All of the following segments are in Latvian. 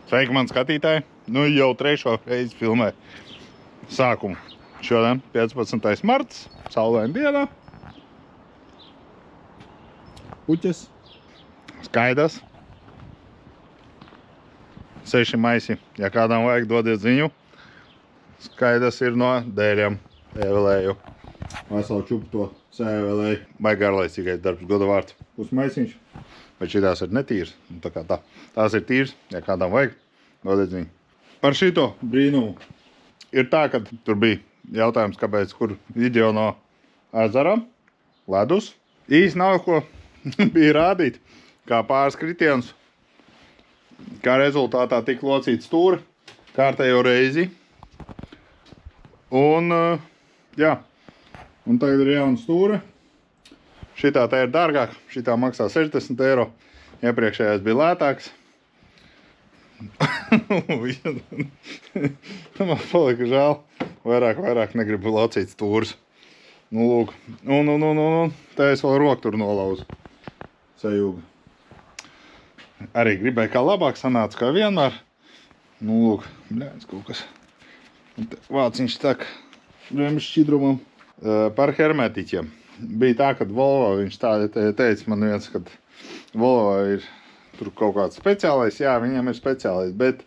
Sveiki, man skatītāji! Nu jau trešo reizi filmē sākumu. Šodien 15. marts, saulaina dienā. Puķes. Skaidrs. 6 maisi. Ja kādām vajag, dodiet ziņu. Skaidrs ir no dēļiem. Ēvelēju. Veselu čupu to sēvelēju. Baigi garlaicīgais darbs, goda vārds. Pusmaisiņš. Bet šitās ir netīrs. Tā kā tā. Tās ir tīrs. Ja kādām vajag, dodiet ziņu. Par šito brīnumu. Ir tā, ka tur bija jautājums, kāpēc, kur video no ezera, ledus. Īsti nav ko bija rādīt, kā pāris kritienus. Kā rezultātā tika locīta stūra kārtējo reizi. Un, jā, un tagad ir jauna stūra. Šitā tā ir dārgāk, šitā maksā 60 eiro. Iepriekšējais bija lētāks. Man palika žēl. Vairāk negribu locīt stūrus. Nu, lūk. Un. Tā es vēl roku tur nolauzu. Sajūga. Arī gribēju kā labāk sanāca, kā vienmēr. Nu, lūk. Bļēns kaut kas. Vāciņš tak. Brēmis šķidrumam. Par hermetiķiem. Bija tā, kad Volvo, viņš tā teica man viens, kad Volvo ir tur kaut kāds speciālais. Jā, viņam ir speciālais, bet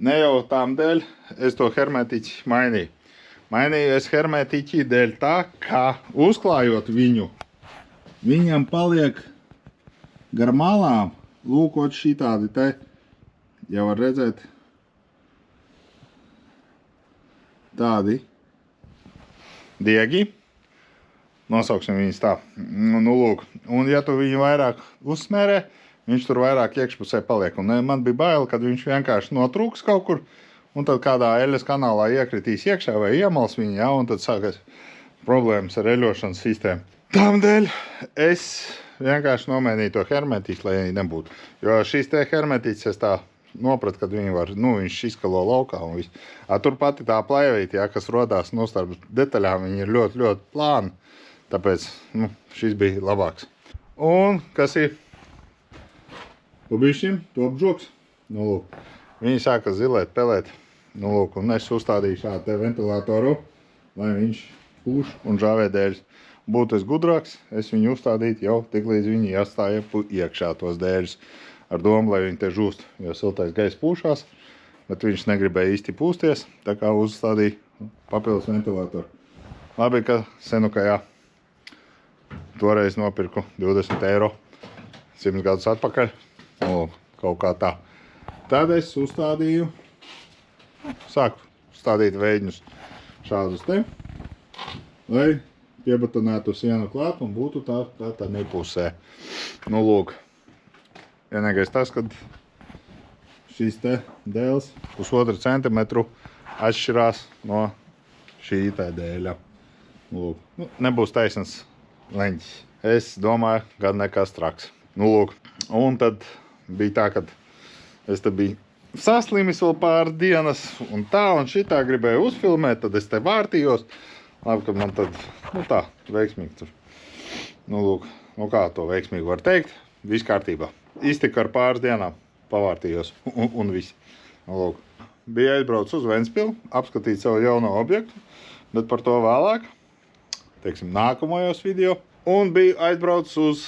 ne jau tām dēļ es to hermetiķi mainīju. Mainīju es hermetiķi dēļ tā, ka uzklājot viņu, viņam paliek gar malām, lūkot šitādi te, ja var redzēt, tādi diegi. Nosauksim viņus tā. Nu, lūk. Un ja tu viņu vairāk uzsmērē, viņš tur vairāk iekšpusē paliek. Un man bija baila, kad viņš vienkārši notrūks kaut kur, un tad kādā eļas kanālā iekritīs iekšā vai iemals viņu, ja, un tad sākas problēmas ar eļošanas sistēmu. Tām dēļ es vienkārši nomainīju to hermetiķi, lai nebūtu. Jo šīs te hermetiķis es tā nopratu, kad viņi var, viņš izkalo laukā un viss. Tur pati tā plēvīte, ja, kas rodās no starp detaļām, viņi ir ļoti, ļoti plāni. Tāpēc, šis bija labāks. Un, kas ir? Pabišķim, top žoks. Nu, lūk. Viņi sāka zilēt, pelēt. Nu, lūk, un es uzstādīju šādu te ventilatoru, lai viņš pūš un žāvēdēļus. Būtu es gudrāks, es viņu uzstādītu jau tik līdz viņi jāstāja iekšā tos dēļus. Ar domu, lai viņi te žūst, jo siltais gaiss pūšās, bet viņš negribēja īsti pūsties, tā kā uzstādīja papildus ventilatoru. Labi, ka senukajā toreiz nopirku 20 eiro 100 gadus atpakaļ. Nu, kaut kā tā. Tad es uzstādīju, sāku stādīt veidņus šādus te, lai piebatonētu sienu klāt un būtu tā nepusē. Nu, lūk. Vienīgais tas, kad šīs te dēles 1,5 centimetru atšķirās no šī te dēļa. Lūk. Nebūs taisns leņķis. Es domāju, gan nekas traks. Nu, lūk. Un tad bija tā, kad es te biju saslimis vēl pāris dienas un tā un šitā gribēju uzfilmēt, tad es te vārtījos. Labi, kad man tad, tā, veiksmīgi tur. Nu, lūk. Nu, kā to veiksmīgi var teikt? Viss kārtībā. Iztika ar pāris dienām, pavārtījos un viss. Nu, lūk. Bija aizbrauc uz Ventspilu, apskatīt savu jauno objektu, bet par to vēlāk. Teiksim, nākamajos video. Un biju aizbraucis uz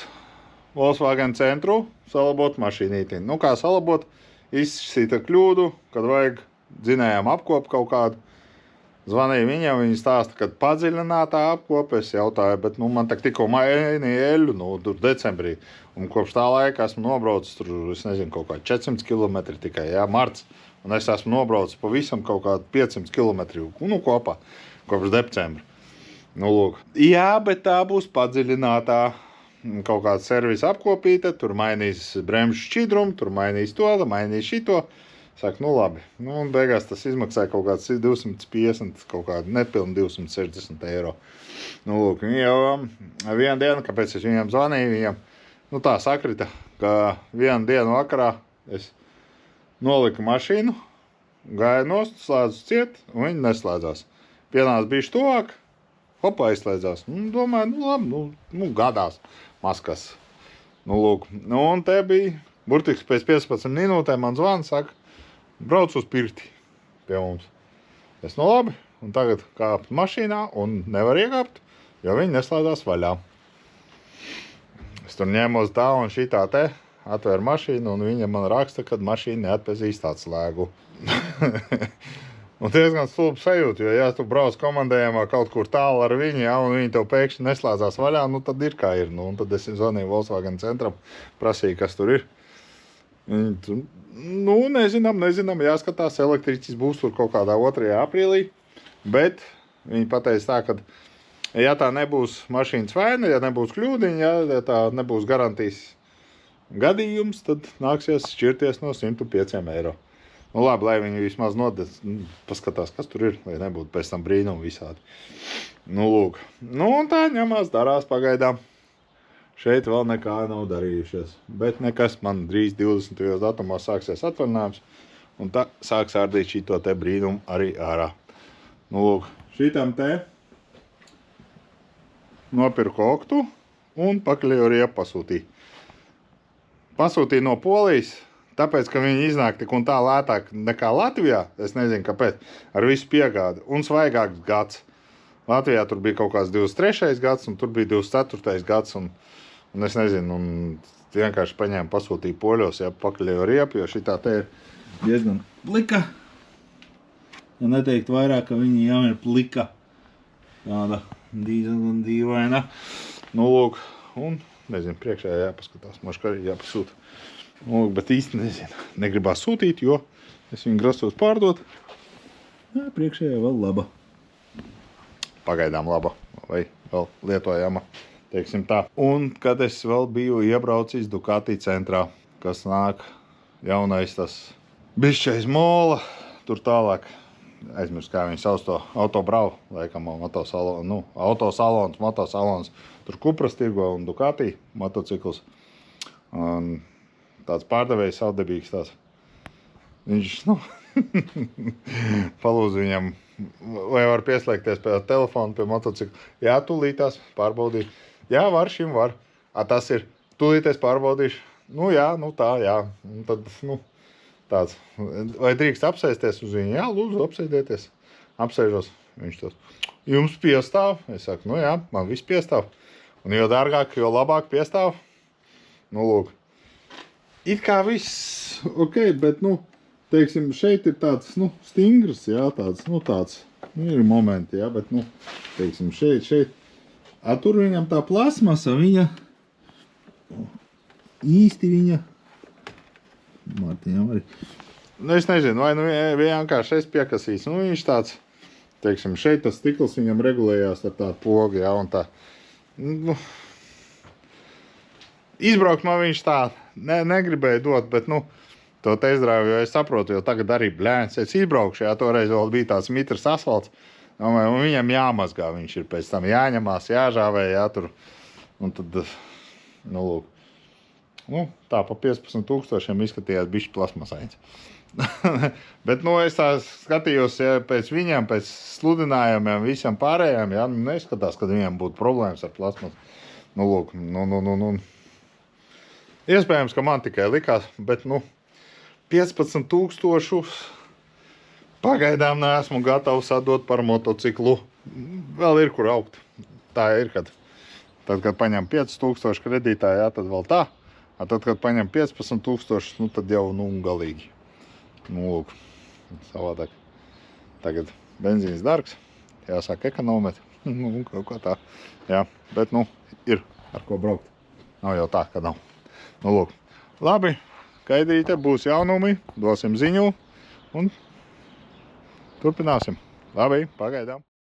Volkswagen centru salabot mašīnīti. Nu, kā salabot, izsīta kļūdu, kad vajag dzinējām apkopu kaut kādu. Zvanīju viņam, viņi stāsta, kad padziļinātā apkopa. Es jautāju, bet man tikko mainīja eļu, tur decembrī. Un kopš tā laika esmu nobraucis tur, es nezinu, kaut kā 400 km tikai, jā, marts. Un es esmu nobraucis pavisam kaut kādu 500 km, kopā, kopš decembra. Nu, lūk. Jā, bet tā būs padziļinātā kaut kāda servisa apkopīta, tur mainīs bremžu šķidrumu, tur mainīs to, mainīs šito. Saka, nu labi. Nu, un beigās tas izmaksāja kaut kāds 250, kaut kādu nepilnu 260 eiro. Nu, lūk, viņi jau vienu dienu, kāpēc es viņam zvanīju, viņam, tā sakrita, ka vienu dienu vakarā es noliku mašīnu, gāju nost, slēdzu ciet, un viņi neslēdzās. Pienāca bišķi tuvāk, hopā izslēdzās. Domāju, labi, gadās maskas. Nu, lūk. Nu, un te bija, burtiski pēc 15 minūtēm man zvana, saka, brauc uz pirti pie mums. Es nu labi, un tagad kāpt mašīnā un nevar iekāpt, jo viņi neslēdzās vaļā. Es tur ņēmos tā un šitā te, atvēru mašīnu, un viņa man raksta, kad mašīna neatpazīst atslēgu. Un diezgan stulbi sajūta, jo ja tu brauc komandējumā kaut kur tālu ar viņu, ja, un viņi tev pēkšņi neslēdzās vaļā, nu tad ir kā ir. Nu, un tad es zvanīju Volkswagen centram, prasīju, kas tur ir. Viņi, nu, nezinām, jāskatās, elektriķis būs tur kaut kādā 2. aprīlī, bet viņi pateica tā, ka ja tā nebūs mašīnas vaina, ja nebūs kļūdiņa, ja tā nebūs garantijas gadījums, tad nāksies šķirties no 105 eiro. Nu labi, lai viņi vismaz paskatās, kas tur ir, lai nebūtu pēc tam brīnumi visādi. Nu lūk. Nu un tā ņemās, darās pagaidām. Šeit vēl nekā nav darījušies. Bet nekas, man drīz 20. datumos sāksies atvaļinājums, un tā sāks ārdīt šito te brīnumu arī ārā. Nu lūk, šitam te nopirku oktu un pakaļēju riepu pasūtīju. Pasūtīju no Polijas, tāpēc, ka viņi iznāk tik un tā lētāk nekā Latvijā, es nezinu kāpēc, ar visu piegādi, un svaigāks gads. Latvijā tur bija kaut kāds 23. gads, un tur bija 24. gads, un es nezinu, un vienkārši paņēmu pasūtīju poļos, ja pakaļēju riepu, jo šitā te ir diezgan plika. Ja neteikt vairāk, ka viņi jau ir plika. Tāda diezgan dīvaina. Nu, lūk, un, nezinu, priekšējā jāpaskatās, možda arī jāpasūta. Nu, lūk, bet īsti nezinu, negribās sūtīt, jo es viņu grasos pārdot. Jā, priekšējā vēl laba. Pagaidām laba, vai vēl lietojama, teiksim tā. Un, kad es vēl biju iebraucis Ducati centrā, kas nāk jaunais tas bišķais mola, tur tālāk. Aizmirst, kā viņi sauc to autobravu, laikam, autosalons, tur Cupras tirgo un Ducati motocikls. Un tāds pārdevējs savdebīgs tās. Viņš, nu, palūdz viņam, vai var pieslēgties pie telefona, pie motocikla. Jā, tūlītās pārbaudīšu. Jā, var, šim var. Tas ir, tūlītēs pārbaudīšu. Nu jā, nu tā, jā. Un tad, nu, tāds, vai drīkst apsēsties uz viņu? Jā, lūdzu, apsēdieties. Apsēžos. Viņš tos, jums piestāv? Es saku, nu jā, man viss piestāv. Un jo dārgāk, jo labāk piestāv. Nu, lūk. It kā viss, ok, bet, nu, teiksim, šeit ir tāds, nu, stingrs, jā, tāds, nu, ir momenti, jā, bet, nu, teiksim, šeit. Tur viņam tā plasmasa, viņa, īsti viņa, Martiņam arī. Nu, es nezinu, vai nu vienkārši es piekasīšu. Nu, viņš tāds, teiksim, šeit tas stikls viņam regulējās ar tādu pogu, jā, un tā. Nu, izbraukt man viņš tā negribēja dot, bet, nu, to testdrive, jo es saprotu, jo tagad arī bļēns. Es izbraukšu, jā, toreiz vēl bija tāds mitrs asfalts, un viņam jāmazgā, viņš ir pēc tam jāņemās, jāžāvē, jā, tur. Un tad, nu, lūk. Nu, tā pa 15 000 izskatījās bišķi plasmasains. Bet, nu, es tā skatījos, ja pēc viņiem, pēc sludinājumiem, visam pārējiem, ja, nu, neskatās, kad viņiem būtu problēmas ar plasmasu. Nu, lūk, nu. Iespējams, ka man tikai likās, bet, nu, 15 000 pagaidām neesmu gatavs atdot par motociklu. Vēl ir, kur augt. Tā ir, kad paņem 5 000 kredītā, jā, tad vēl tā. Tad, kad paņem 15 000, nu, tad jau, nu, galīgi. Nu, lūk, savādāk. Tagad benzīns dārgs, jāsāk ekonomēt, nu, kaut kā tā. Jā, bet, nu, ir ar ko braukt. Nav jau tā, ka nav. Nu, lūk, labi, gaidīte, būs jaunumi, dosim ziņu un turpināsim. Labi, pagaidām.